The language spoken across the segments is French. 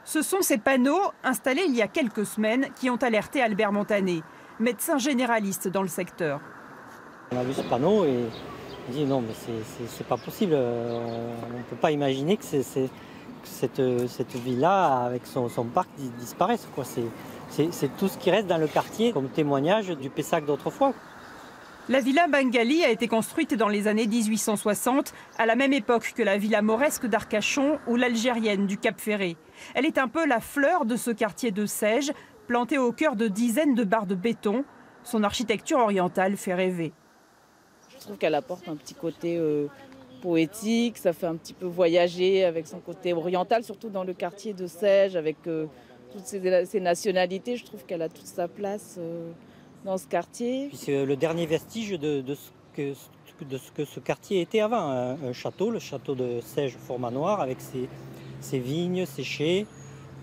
Ce sont ces panneaux installés il y a quelques semaines qui ont alerté Albert Montané, médecin généraliste dans le secteur. On a vu ce panneau et on dit non mais c'est pas possible, on ne peut pas imaginer que cette ville-là avec son parc disparaisse. C'est tout ce qui reste dans le quartier comme témoignage du Pessac d'autrefois. La villa Bengali a été construite dans les années 1860, à la même époque que la villa mauresque d'Arcachon ou l'algérienne du Cap Ferré. Elle est un peu la fleur de ce quartier de Sèges, planté au cœur de dizaines de barres de béton. Son architecture orientale fait rêver. Je trouve qu'elle apporte un petit côté poétique, ça fait un petit peu voyager avec son côté oriental, surtout dans le quartier de Sèges, avec toutes ces nationalités. Je trouve qu'elle a toute sa place dans ce quartier. C'est le dernier vestige de ce que ce quartier était avant. Un château, le château de Sèges-Fourmanoir, avec ses vignes séchées,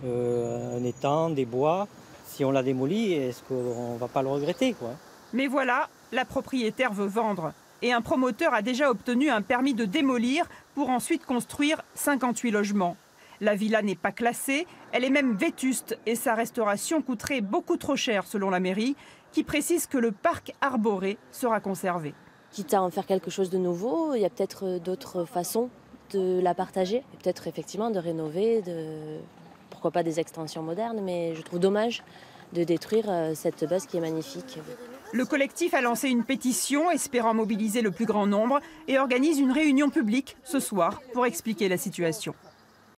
un étang, des bois. Si on l'a démoli, est-ce qu'on ne va pas le regretter, quoi? Mais voilà, la propriétaire veut vendre. Et un promoteur a déjà obtenu un permis de démolir pour ensuite construire 58 logements. La villa n'est pas classée, elle est même vétuste et sa restauration coûterait beaucoup trop cher selon la mairie, qui précise que le parc arboré sera conservé. Quitte à en faire quelque chose de nouveau, il y a peut-être d'autres façons de la partager. Peut-être effectivement de rénover, pourquoi pas des extensions modernes, mais je trouve dommage de détruire cette base qui est magnifique. Le collectif a lancé une pétition espérant mobiliser le plus grand nombre et organise une réunion publique ce soir pour expliquer la situation.